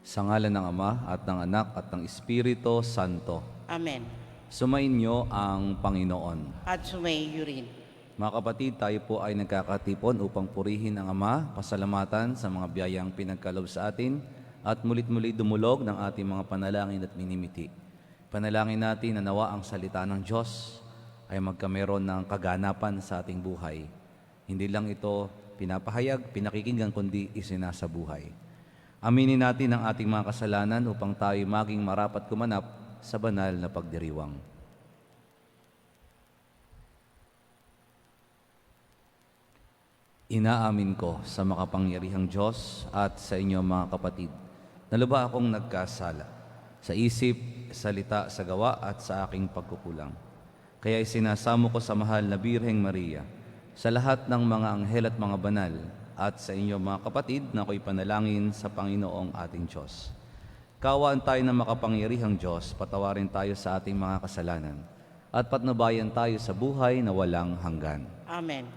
Sa ngalan ng Ama at ng Anak at ng Espiritu Santo. Amen. Sumainyo ang Panginoon. At sumayo rin. Mga kapatid, tayo po ay nagkakatipon upang purihin ang Ama, pasalamatan sa mga biyayang pinagkaloob sa atin, at mulit-muli dumulog ng ating mga panalangin at minimiti. Panalangin natin na nawa ang salita ng Diyos ay magkameron ng kaganapan sa ating buhay. Hindi lang ito pinapahayag, pinakikinggan, kundi isinasabuhay. Aminin natin ang ating mga kasalanan upang tayo maging marapat kumanap sa banal na pagdiriwang. Inaamin ko sa makapangyarihang Diyos at sa inyo mga kapatid, na lubha akong nagkasala sa isip, salita, sa gawa at sa aking pagkukulang. Kaya isinasamo ko sa mahal na Birheng Maria, sa lahat ng mga anghel at mga banal, at sa inyo mga kapatid na ako'y panalangin sa Panginoong ating Diyos. Kaawaan tayo ng makapangyarihang Diyos, patawarin tayo sa ating mga kasalanan, at patnubayan tayo sa buhay na walang hanggan. Amen.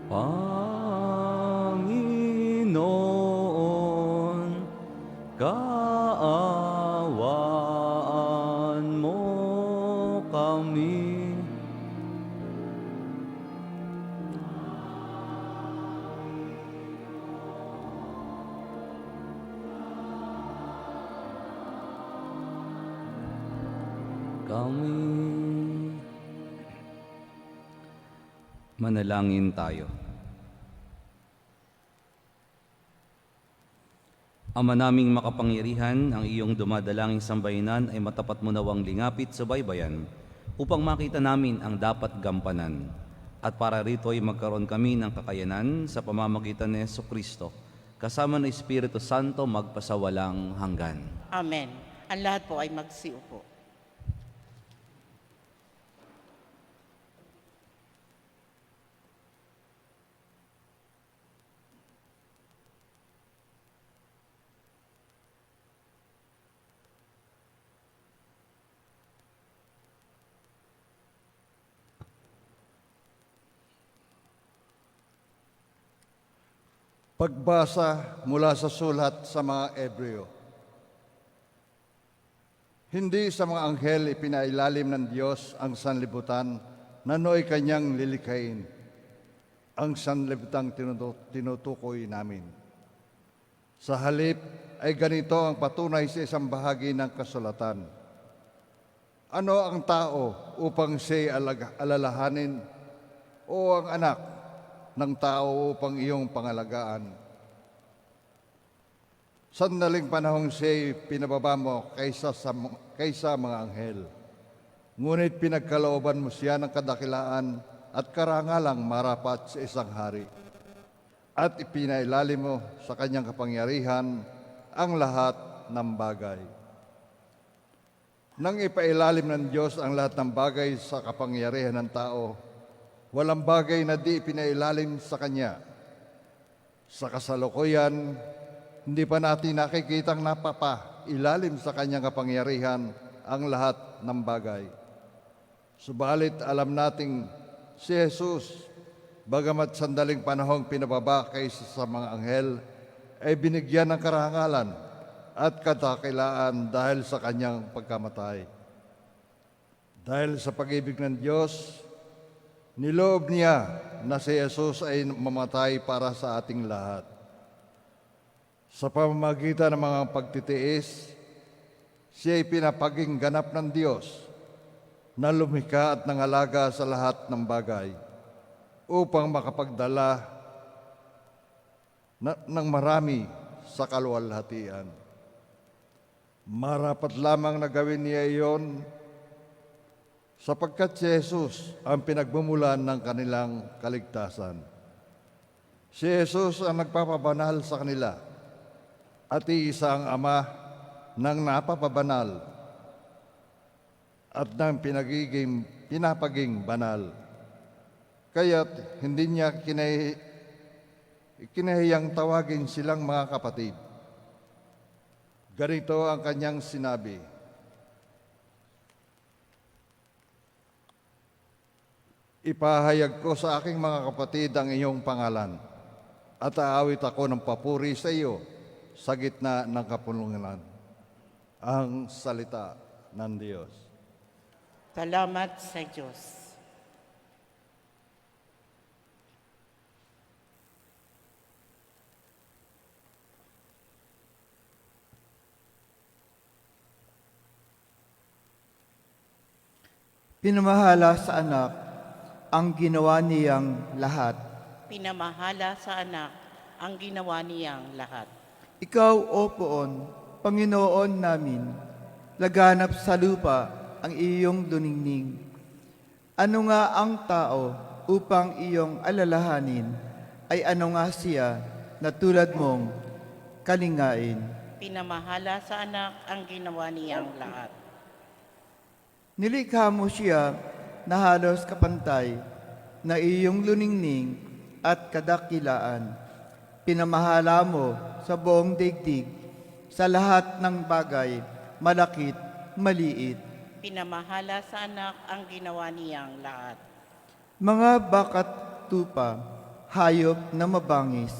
Panginoon, kaawaan mo kami. Manalangin tayo. Ama naming makapangyarihan, ang iyong dumadalangin sambahinan ay matapat mo nawang lingapit sa baybayan upang makita namin ang dapat gampanan. At para rito ay magkaroon kami ng kakayanan sa pamamagitan ni Jesucristo, kasama ng Espiritu Santo magpasawalang hanggan. Amen. Ang lahat po ay magsiupo. Pagbasa mula sa sulat sa mga Ebreo. Hindi sa mga anghel ipinailalim ng Diyos ang sanlibutan na nooy kanyang lilikhain. Ang sanlibutang tinutukoy namin. Sa halip ay ganito ang patunay sa isang bahagi ng kasulatan. Ano ang tao upang siya'y alalahanin, o ang anak ng tao upang iyong pangalagaan? Sandaling panahong siya'y pinababa mo kaysa mga anghel. Ngunit pinagkalooban mo siya ng kadakilaan at karangalang marapat sa isang hari. At ipinailalim mo sa kanyang kapangyarihan ang lahat ng bagay. Nang ipailalim ng Diyos ang lahat ng bagay sa kapangyarihan ng tao, walang bagay na di ipinailalim sa Kanya. Sa kasalukuyan, hindi pa natin nakikitang napapailalim sa Kanyang kapangyarihan ang lahat ng bagay. Subalit alam nating si Jesus, bagamat sandaling panahong pinababa kaysa sa mga anghel, ay binigyan ng karangalan at kadakilaan dahil sa Kanyang pagkamatay. Dahil sa pag-ibig ng Diyos, niloob niya na si Jesus ay mamatay para sa ating lahat. Sa pamamagitan ng mga pagtitiis, siya ay pinapaging ganap ng Diyos na lumikha at nangalaga sa lahat ng bagay upang makapagdala ng marami sa kaluwalhatian. Marapat lamang na gawin niya iyon sapagkat si Jesus ang pinagmumulan ng kanilang kaligtasan. Si Jesus ang nagpapabanal sa kanila at iisa ang Ama ng napapabanal at ng pinapaging banal. Kaya't hindi niya kinahiyang tawagin silang mga kapatid. Ganito ang kanyang sinabi, "Ipahayag ko sa aking mga kapatid ang iyong pangalan, at aawit ako ng papuri sa iyo sa gitna ng kapulungan." Ang salita ng Diyos. Salamat sa Diyos. Pinamahala sa anak ang ginawa niyang lahat. Pinamahala sa anak ang ginawa niyang lahat. Ikaw, O Poon, Panginoon namin, laganap sa lupa ang iyong duningning. Ano nga ang tao upang iyong alalahanin, ay ano nga siya na tulad mong kalingain. Pinamahala sa anak ang ginawa niyang lahat. Nilikha mo siya na halos kapantay na iyong luningning at kadakilaan. Pinamahala mo sa buong daigdig, sa lahat ng bagay, malakit, maliit. Pinamahala sa anak ang ginawa niyang lahat. Mga bakat tupa, hayop na mabangis,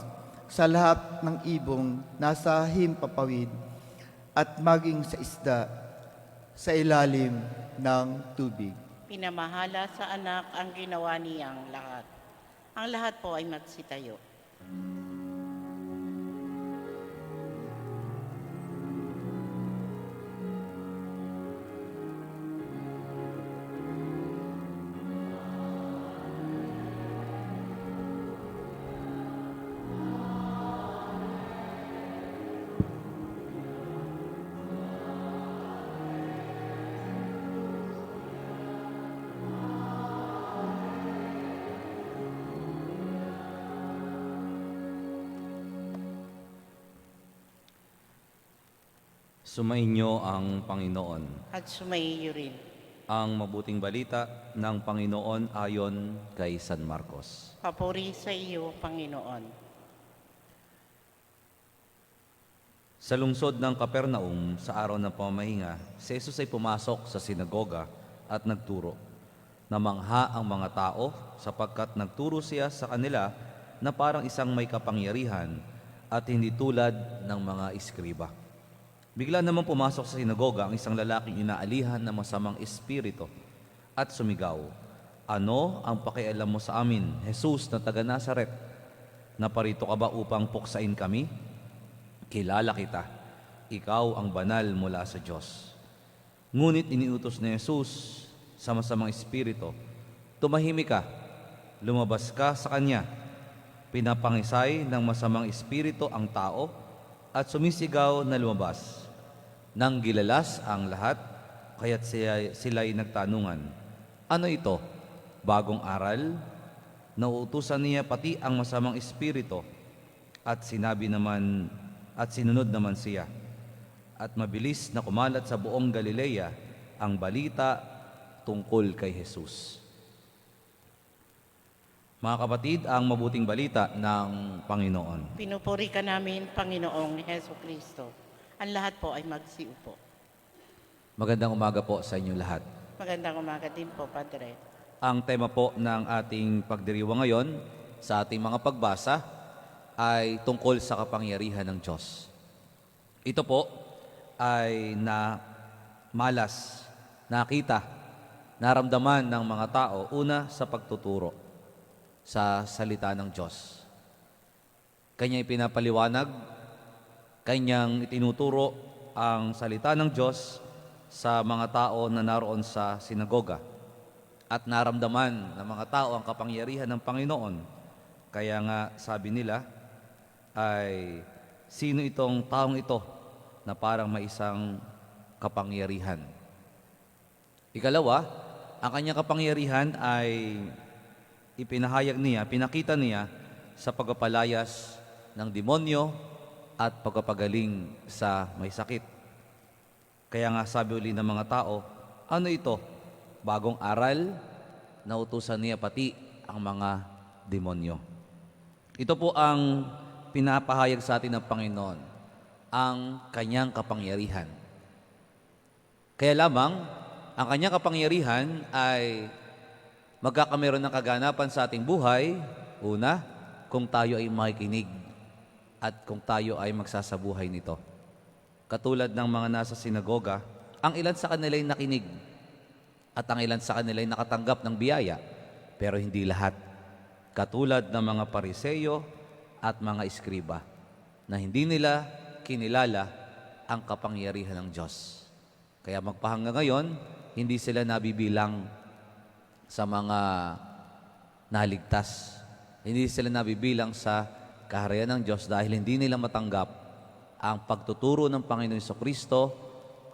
sa lahat ng ibong nasa himpapawid, at maging sa isda, sa ilalim ng tubig. Pinamahala sa anak ang ginawa niyang lahat. Ang lahat po ay magsitayo. Sumainyo ang Panginoon. At sumaiyo rin. Ang mabuting balita ng Panginoon ayon kay San Marcos. Papuri sa iyo, Panginoon. Sa lungsod ng Capernaum, sa araw ng pamahinga, si Jesus ay pumasok sa sinagoga at nagturo. Namangha ang mga tao sapagkat nagturo siya sa kanila na parang isang may kapangyarihan at hindi tulad ng mga iskriba. Bigla naman pumasok sa sinagoga ang isang lalaking inaalihan ng masamang espiritu at sumigaw, "Ano ang pakialam mo sa amin, Jesus na taga Nazaret? Naparito ka ba upang puksain kami? Kilala kita, ikaw ang banal mula sa Diyos." Ngunit iniutos ni Jesus sa masamang espiritu, "Tumahimik ka, lumabas ka sa kanya." Pinapangisay ng masamang espiritu ang tao at sumisigaw na lumabas. Nang gilalas ang lahat, kaya't sila'y nagtanungan, "Ano ito? Bagong aral?" Nauutusan niya pati ang masamang espiritu at sinunod naman siya. At mabilis na kumalat sa buong Galilea ang balita tungkol kay Jesus. Mga kapatid, ang mabuting balita ng Panginoon. Pinupuri ka namin, Panginoong Heso Kristo. Ang lahat po ay magsiupo. Magandang umaga po sa inyong lahat. Magandang umaga din po, Padre. Ang tema po ng ating pagdiriwang ngayon sa ating mga pagbasa ay tungkol sa kapangyarihan ng Diyos. Ito po ay nakita naramdaman ng mga tao, una sa pagtuturo sa salita ng Diyos. Kanya ipinapaliwanag, kanyang itinuturo ang salita ng Diyos sa mga tao na naroon sa sinagoga. At naramdaman ng mga tao ang kapangyarihan ng Panginoon. Kaya nga sabi nila ay, sino itong taong ito na parang may isang kapangyarihan? Ikalawa, ang kanyang kapangyarihan ay ipinahayag niya, pinakita niya sa pagpapalayas ng demonyo at pagpapagaling sa may sakit. Kaya nga sabi uli ng mga tao, ano ito? Bagong aral na utusan niya pati ang mga demonyo. Ito po ang pinapahayag sa atin ng Panginoon, ang kanyang kapangyarihan. Kaya lamang, ang kanyang kapangyarihan ay magkakameron ng kaganapan sa ating buhay, una, kung tayo ay makikinig at kung tayo ay magsasabuhay nito. Katulad ng mga nasa sinagoga, ang ilan sa kanila ay nakinig at ang ilan sa kanila ay nakatanggap ng biyaya, pero hindi lahat. Katulad ng mga pariseyo at mga iskriba na hindi nila kinilala ang kapangyarihan ng Diyos. Kaya magpahanggang ngayon, hindi sila nabibilang sa mga naligtas. Hindi sila nabibilang sa kaharian ng Diyos dahil hindi nila matanggap ang pagtuturo ng Panginoon Jesucristo,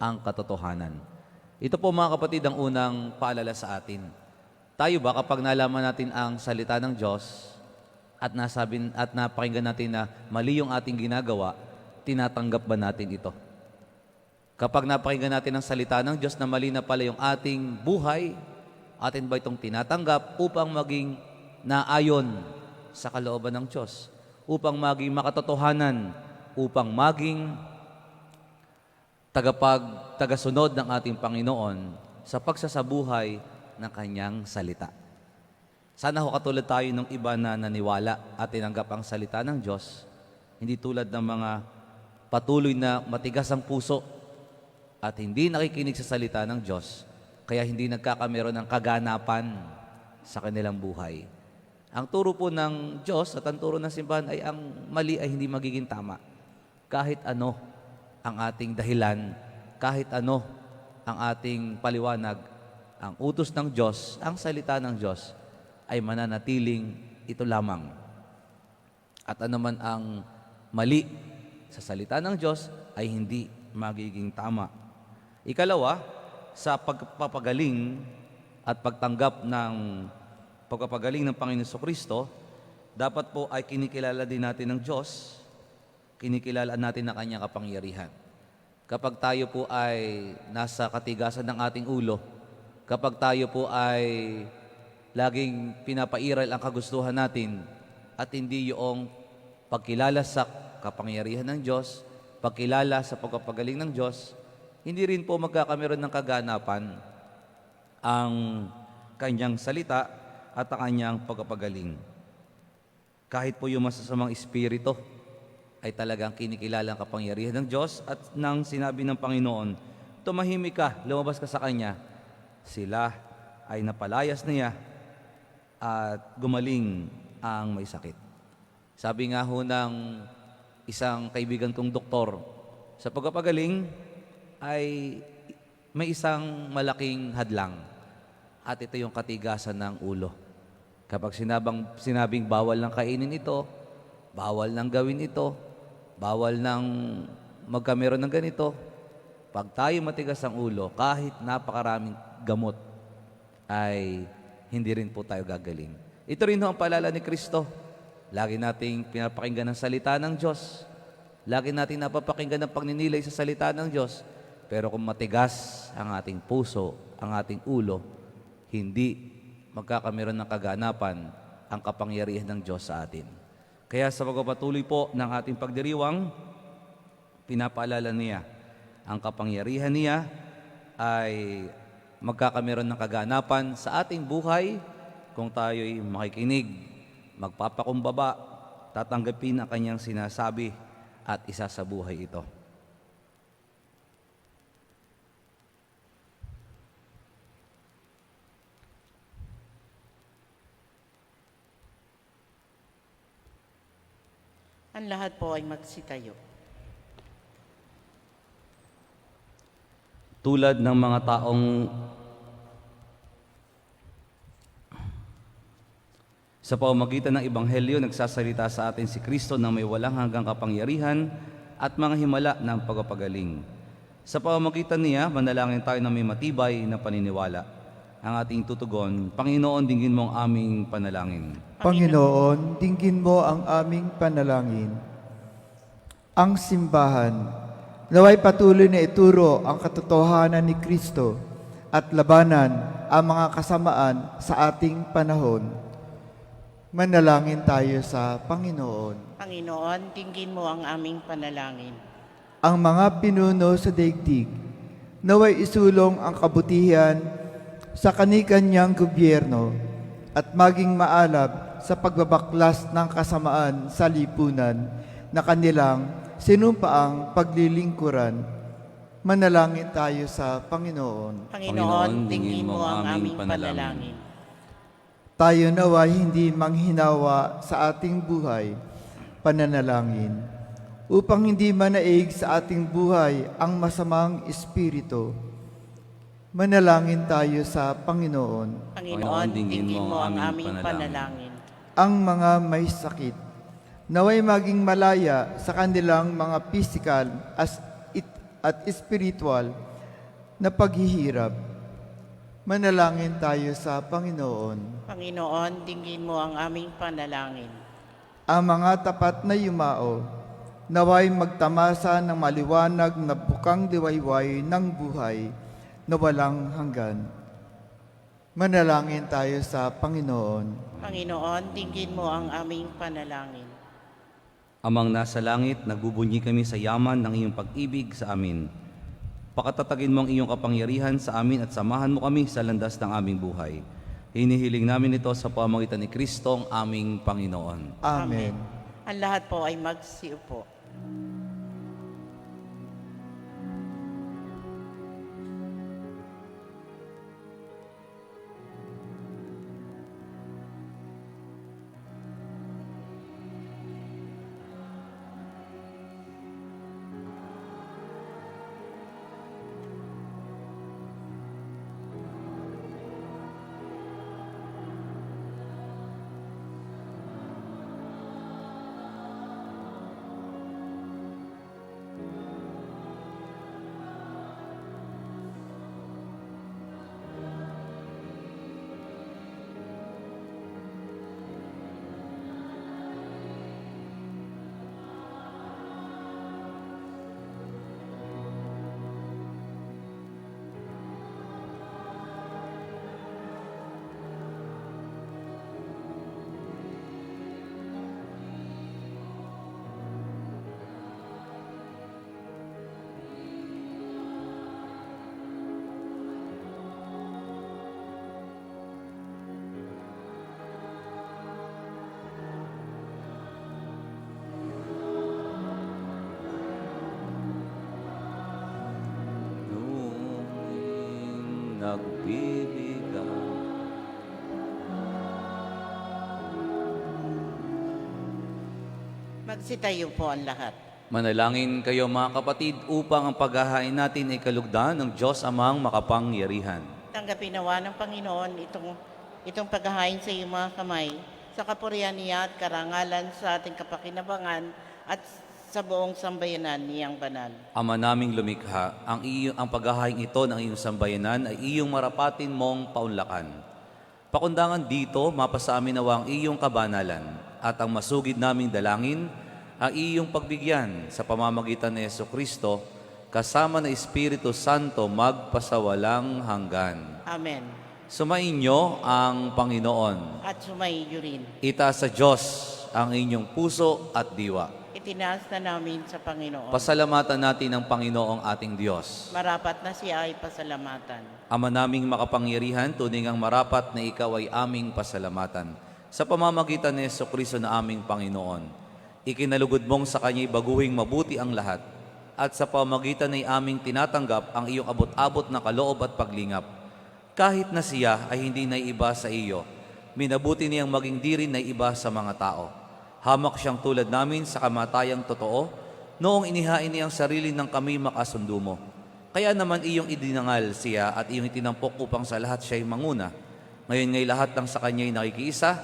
ang katotohanan. Ito po mga kapatid ang unang paalala sa atin. Tayo ba kapag nalaman natin ang salita ng Diyos at napakinggan natin na mali yung ating ginagawa, tinatanggap ba natin ito? Kapag napakinggan natin ang salita ng Diyos na mali na pala yung ating buhay, atin ba itong tinatanggap upang maging naayon sa kalooban ng Diyos? Upang maging makatotohanan, upang maging tagasunod ng ating Panginoon sa pagsasabuhay ng Kanyang salita. Sana ho katulad tayo ng iba na naniwala at tinanggap ang salita ng Diyos, hindi tulad ng mga patuloy na matigas ang puso at hindi nakikinig sa salita ng Diyos, kaya hindi nagkakameron ng kaganapan sa kanilang buhay. Ang turo po ng Diyos at ang turo ng simbahan ay ang mali ay hindi magiging tama. Kahit ano ang ating dahilan, kahit ano ang ating paliwanag, ang utos ng Diyos, ang salita ng Diyos, ay mananatiling ito lamang. At anuman ang mali sa salita ng Diyos ay hindi magiging tama. Ikalawa, sa pagpapagaling at pagtanggap ng pagpapagaling ng Panginoon Jesucristo, dapat po ay kinikilala din natin ng Diyos, kinikilala natin ang Kanyang kapangyarihan. Kapag tayo po ay nasa katigasan ng ating ulo, kapag tayo po ay laging pinapairal ang kagustuhan natin at hindi yung pagkilala sa kapangyarihan ng Diyos, pagkilala sa pagpapagaling ng Diyos, hindi rin po magkakameron ng kaganapan ang Kanyang salita at ang Kanyang pagpapagaling. Kahit po yung masasamang espiritu ay talagang kinikilala ang kapangyarihan ng Diyos at nang sinabi ng Panginoon, tumahimik ka, lumabas ka sa Kanya, sila ay napalayas niya at gumaling ang may sakit. Sabi nga ho ng isang kaibigan kong doktor, sa pagpapagaling ay may isang malaking hadlang at ito yung katigasan ng ulo. Kapag sinabing bawal nang kainin ito, bawal nang gawin ito, bawal nang magkameron ng ganito, pag tayo matigas ang ulo, kahit napakaraming gamot, ay hindi rin po tayo gagaling. Ito rin ho ang paalala ni Kristo. Lagi nating pinapakinggan ang salita ng Diyos. Lagi nating napapakinggan ang pagninilay sa salita ng Diyos. Pero kung matigas ang ating puso, ang ating ulo, hindi magkakameron ng kaganapan ang kapangyarihan ng Diyos sa atin. Kaya sa pagpapatuloy po ng ating pagdiriwang, pinapaalala niya, ang kapangyarihan niya ay magkakameron ng kaganapan sa ating buhay kung tayo'y makikinig, magpapakumbaba, tatanggapin ang Kanyang sinasabi at isasabuhay ito. Ang lahat po ay magsitayo. Tulad ng mga taong sa pamamagitan ng Ebanghelyo, nagsasalita sa atin si Kristo na may walang hanggang kapangyarihan at mga himala ng pagpapagaling. Sa pamamagitan niya, manalangin tayo na may matibay na paniniwala. Ang ating tutugon, Panginoon, dinggin mo ang aming panalangin. Panginoon, dinggin mo ang aming panalangin. Ang simbahan, naway patuloy na ituro ang katotohanan ni Kristo at labanan ang mga kasamaan sa ating panahon. Manalangin tayo sa Panginoon. Panginoon, dinggin mo ang aming panalangin. Ang mga pinuno sa daigdig, naway isulong ang kabutihan sa kanikanyang gobyerno at maging maalab sa pagbabaklas ng kasamaan sa lipunan na kanilang sinumpaang paglilingkuran. Manalangin tayo sa Panginoon. Panginoon, dinggin mo ang aming panalangin. Tayo naway hindi manghinawa sa ating buhay, pananalangin, upang hindi manaig sa ating buhay ang masamang espiritu. Manalangin tayo sa Panginoon. Panginoon, dinggin mo ang aming panalangin. Ang mga may sakit, naway maging malaya sa kanilang mga physical at spiritual na paghihirap. Manalangin tayo sa Panginoon. Panginoon, dinggin mo ang aming panalangin. Ang mga tapat na yumao, naway magtamasa ng maliwanag na bukang liwayway ng buhay na walang hanggan. Manalangin tayo sa Panginoon. Panginoon, dinggin mo ang aming panalangin. Amang nasa langit, nagbubunyi kami sa yaman ng iyong pag-ibig sa amin. Pakatatagin mo ang iyong kapangyarihan sa amin at samahan mo kami sa landas ng aming buhay. Hinihiling namin ito sa pamamagitan ni Kristo ang aming Panginoon. Amen. Ang lahat po ay magsiupo. Nagbibigang Magsitayo po ang lahat. manalangin kayo mga kapatid upang ang paghahain natin ay kalugdan ng Diyos amang makapangyarihan. Tanggapin nawa ng Panginoon itong paghahain sa iyong mga kamay, sa kapurihan niya at karangalan sa ating kapakinabangan at sa buong sambayanan niyang banal. Ama naming lumikha, ang paghahain ito ng iyong sambayanan ay iyong marapatin mong paunlakan. Pakundangan dito, mapasa amin nawa ang iyong kabanalan at ang masugid naming dalangin, ang iyong pagbigyan sa pamamagitan ni Jesucristo, kasama na Espiritu Santo magpasawalang hanggan. Amen. Sumainyo ang Panginoon. At sumaiyo rin. Itaas sa Diyos ang inyong puso at diwa. Itinaas na namin sa Panginoon. Pasalamatan natin ang Panginoong ating Diyos. Marapat na siya ay pasalamatan. Ama naming makapangyarihan, tunay ngang marapat na ikaw ay aming pasalamatan. Sa pamamagitan ni Jesucristo na aming Panginoon, ikinalugod mong sa Kanya'y baguhing mabuti ang lahat, at sa pamamagitan ay aming tinatanggap ang iyong abot-abot na kaloob at paglingap. Kahit na siya ay hindi naiiba sa iyo, minabuti niyang maging di rin naiiba sa mga tao. Hamak siyang tulad namin sa kamatayang totoo, noong inihain niyang sarili ng kami makasundo mo. Kaya naman iyong idinangal siya at iyong itinampok upang sa lahat siya'y manguna. Ngayon ngay lahat ng sa kanya'y nakikiisa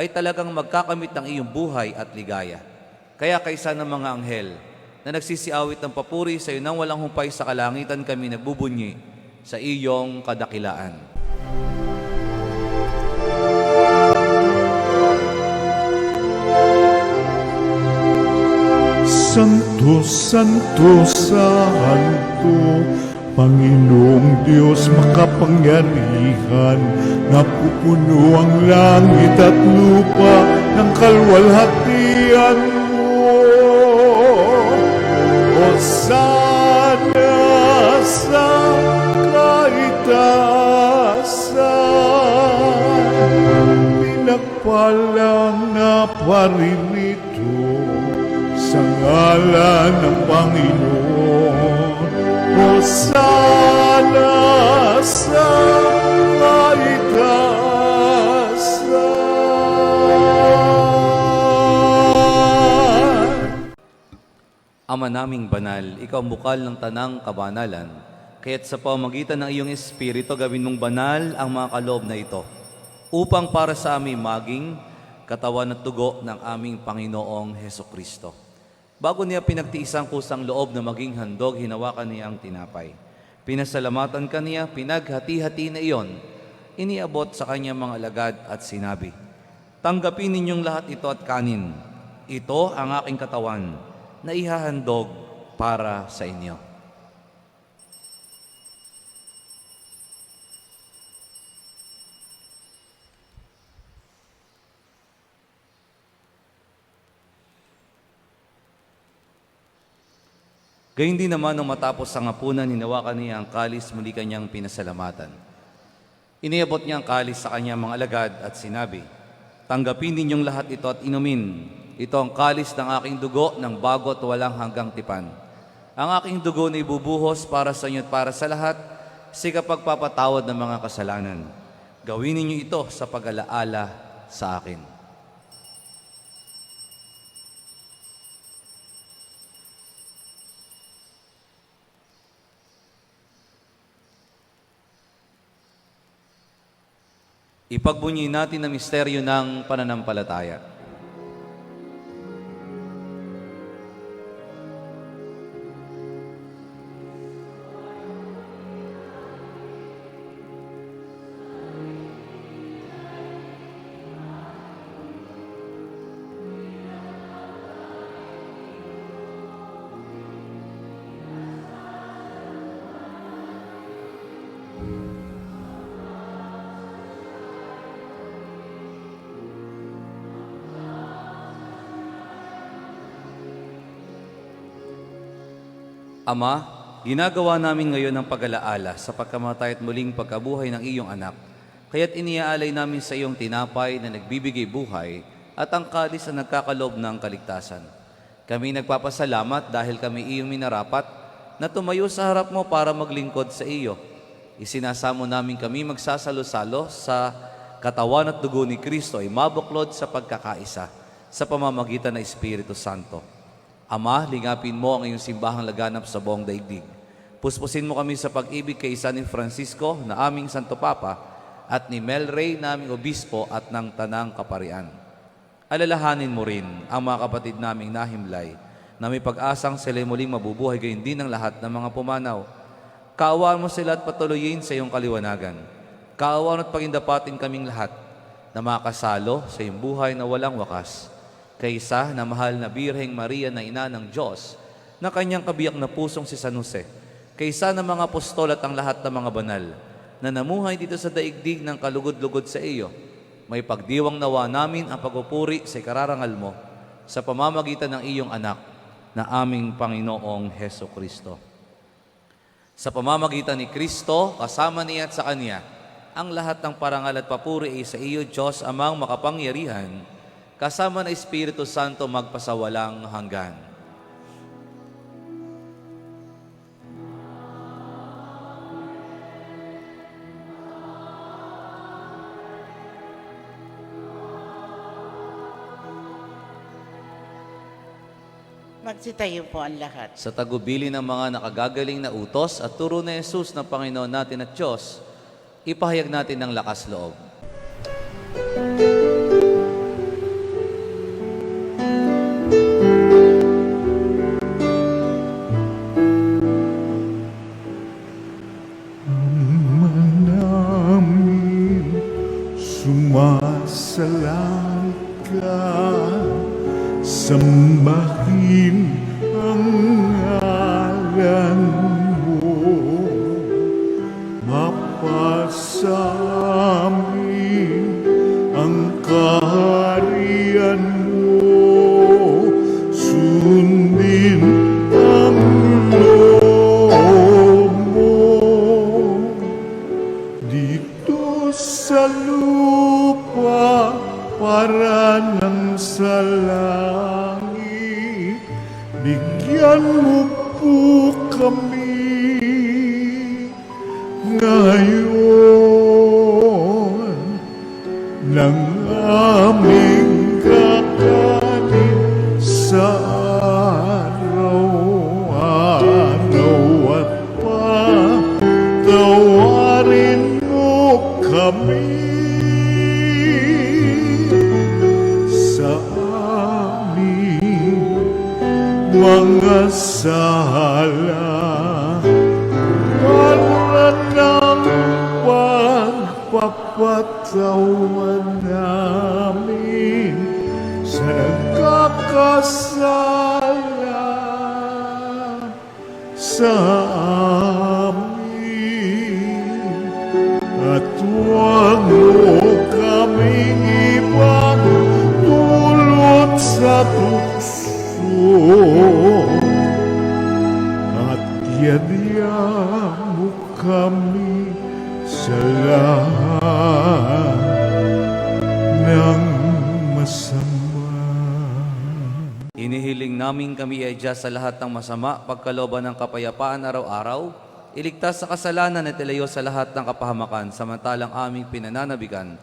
ay talagang magkakamit ng iyong buhay at ligaya. Kaya kaysa ng mga anghel na nagsisiawit ng papuri sa iyo nang walang humpay sa kalangitan, kami nagbubunyi sa iyong kadakilaan. Santo, Santo, Santo, Panginoong Diyos makapangyarihan, napupuno ang langit at lupa ng kalwalhatian mo. Hosana sa kaitaasan, pinagpalang na paririto sa ngalan ng Panginoon. Hosana sa kaitaasan. Ama naming banal, ikaw ang bukal ng tanang kabanalan, kaya't sa pamamagitan ng iyong Espiritu, gawin mong banal ang mga kaloob na ito, upang para sa amin maging katawan at dugo ng aming Panginoong Hesukristo. Bago niya pinagtiisang kusang loob na maging handog, hinawakan niya ang tinapay. Pinasalamatan kaniya, pinaghati-hati na iyon, iniabot sa kanya mga alagad at sinabi, "Tanggapin ninyong lahat ito at kanin. Ito ang aking katawan na ihahandog para sa inyo." Gayun din naman nung matapos ang hapunan, hinawakan niya ang kalis, muli kanyang pinasalamatan. Iniabot niya ang kalis sa kanyang mga alagad at sinabi, "Tanggapin ninyong lahat ito at inumin. Ito ang kalis ng aking dugo ng bago at walang hanggang tipan. Ang aking dugo na ibubuhos para sa inyo at para sa lahat sa kapagpapatawad ng mga kasalanan. Gawin ninyo ito sa pag-alaala sa akin." Ipagbunyi natin ang misteryo ng pananampalataya. Ama, ginagawa namin ngayon ang pag-alaala sa pagkamatay at muling pagkabuhay ng iyong anak. Kaya't iniaalay namin sa iyong tinapay na nagbibigay buhay at ang kalis na nagkakaloob ng kaligtasan. Kami nagpapasalamat dahil kami iyong minarapat na tumayo sa harap mo para maglingkod sa iyo. Isinasamo namin kami magsasalo-salo sa katawan at dugo ni Kristo ay mabuklod sa pagkakaisa sa pamamagitan ng Espiritu Santo. Ama, lingapin mo ang iyong simbahang laganap sa buong daigdig. Puspusin mo kami sa pag-ibig kay San Francisco na aming Santo Papa at ni Mel Rey na aming Obispo at ng Tanang Kaparian. Alalahanin mo rin ang mga kapatid naming nahimlay na may pag-asang sila muling mabubuhay, gayon din ang lahat ng mga pumanaw. Kaawaan mo sila at patuloyin sa iyong kaliwanagan. Kaawaan at pagindapatin kaming lahat na makasalo sa iyong buhay na walang wakas. Kaysa na mahal na Birheng Maria na ina ng Diyos, na kanyang kabiyak na pusong si San Jose, kaysa na mga apostol at ang lahat ng mga banal, na namuhay dito sa daigdig ng kalugod-lugod sa iyo, may pagdiwang nawa namin ang pagpupuri sa ikararangal mo sa pamamagitan ng iyong anak na aming Panginoong Hesukristo. Sa pamamagitan ni Kristo, kasama niya at sa Kanya, ang lahat ng parangal at papuri ay sa iyo, Diyos amang makapangyarihan, kasama na Espiritu Santo magpasawalang hanggan. Magsitayo po ang lahat. Sa tagubili ng mga nakagagaling na utos at turo ni Jesus na Panginoon natin at Diyos, ipahayag natin ng lakas loob. namin sumasalang ka, sambahin ang ngalan mo, mapasamin ang kaharian mo, sundin ang loob mo dito sa lupa para nang sa langit. Bigyan mo po kami ngayon ng aming kakanin sa araw-araw at patawarin mo kami sa aming mga sala para ng pagpapatawan namin sa nagkakasala sa amin. At huwag mo kaming ipagdulot sa tukso, at yadya mo kami sa lahat ng masama. Inihiling namin kami ay Diyos sa lahat ng masama, pagkalooban ng kapayapaan araw-araw, iligtas sa kasalanan at ilayo sa lahat ng kapahamakan, samantalang aming pinananabigan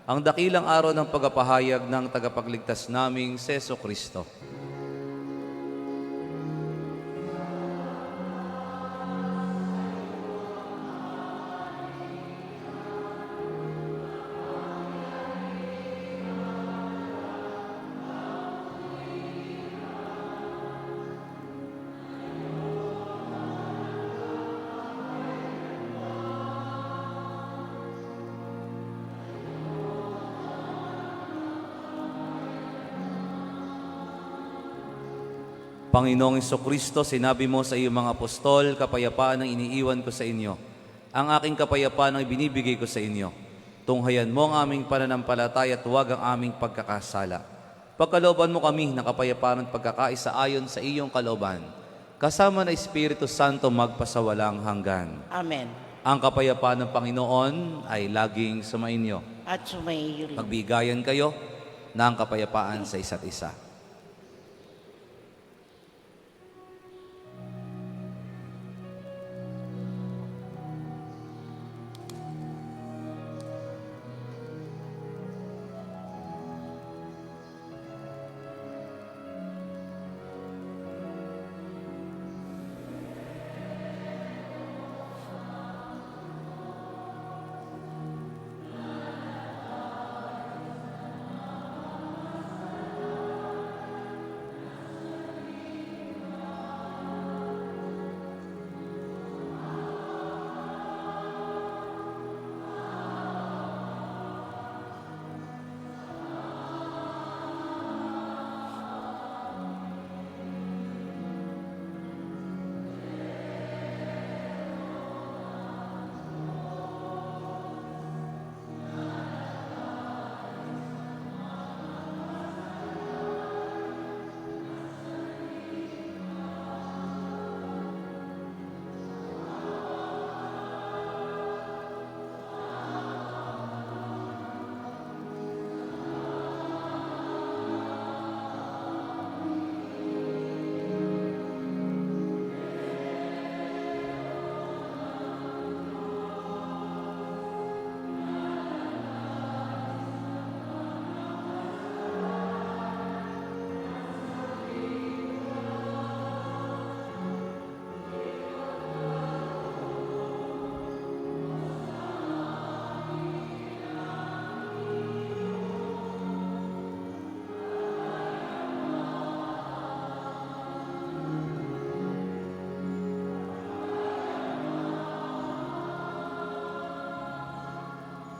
ang dakilang araw ng pagpapahayag ng tagapagligtas naming Seso Kristo. Panginoong Kristo, sinabi mo sa iyong mga apostol, kapayapaan ang iniiwan ko sa inyo. Ang aking kapayapaan ang ibinibigay ko sa inyo. Tunghayan mo ang aming pananampalataya at huwag ang aming pagkakasala. Pagkalooban mo kami ng kapayapaan at pagkakaisa ayon sa iyong kalooban. Kasama na Espiritu Santo magpasawalang hanggan. Amen. Ang kapayapaan ng Panginoon ay laging sumainyo. At sumaiyo rin. Magbigayan kayo ng kapayapaan sa isa't isa.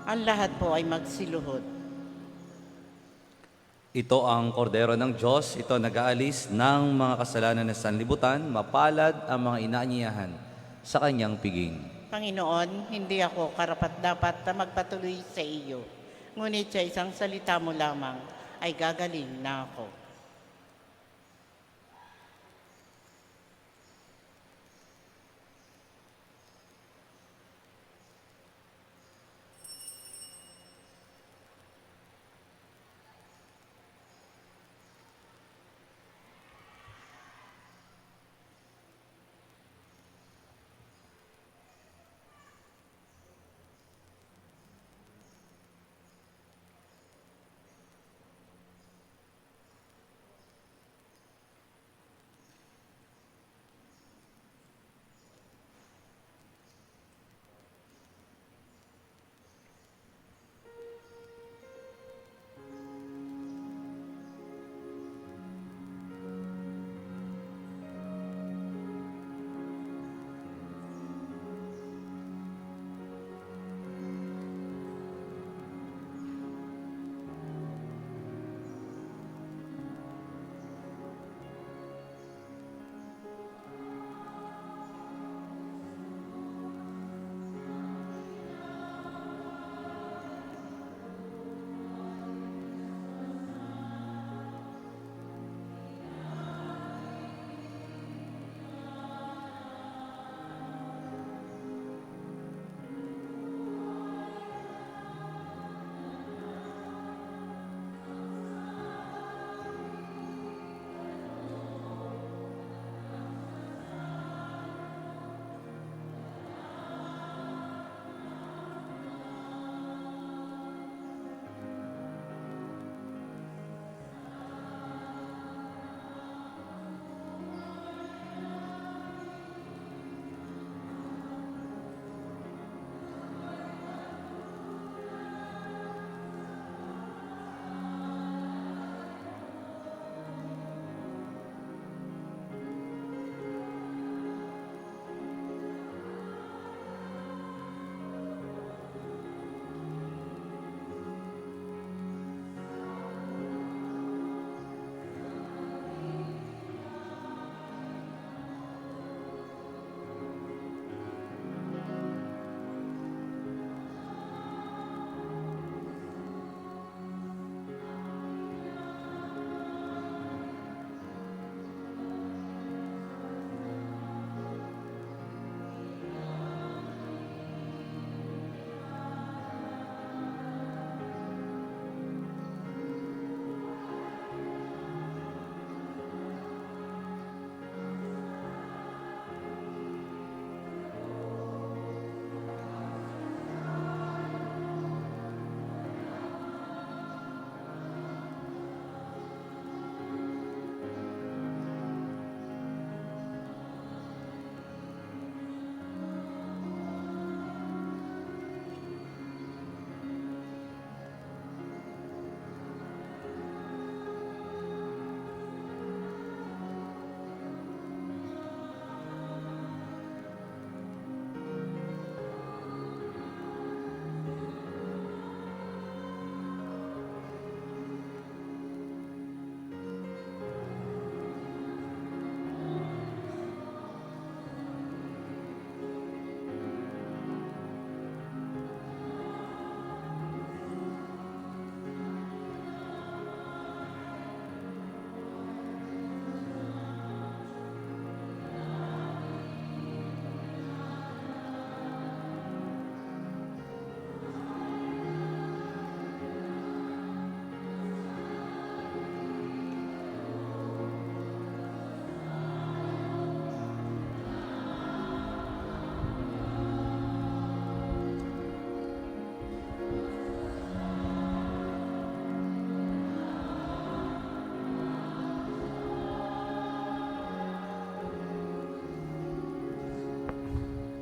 Ang lahat po ay magsiluhod. Ito ang kordero ng Diyos, ito nag-aalis ng mga kasalanan ng sanlibutan, mapalad ang mga inaanyayahan sa kanyang piging. Panginoon, hindi ako karapat-dapat na magpatuloy sa iyo. Ngunit sa isang salita mo lamang ay gagaling na ako.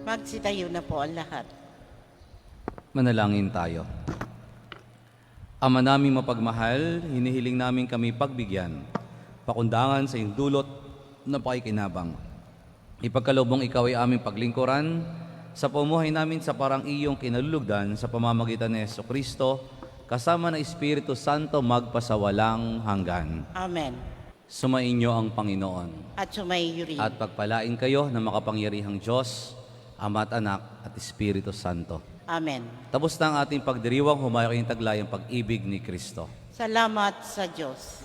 Magsitayo na po ang lahat. Manalangin tayo. Ama naming mapagmahal, hinihiling namin kami pagbigyan, pakundangan sa iyong dulot na pakikinabang. Ipagkaloob mong ikaw ay aming paglingkuran sa pumuhay namin sa parang iyong kinalulugdan sa pamamagitan ni Jesucristo, kasama ng Espiritu Santo magpasawalang hanggan. Amen. Sumainyo ang Panginoon. At sumaiyo rin. At pagpalain kayo ng makapangyarihang Diyos, Ama at Anak at Espiritu Santo. Amen. Tapos na ang ating pagdiriwang, humayo kayong taglay ang pag-ibig ni Kristo. Salamat sa Diyos.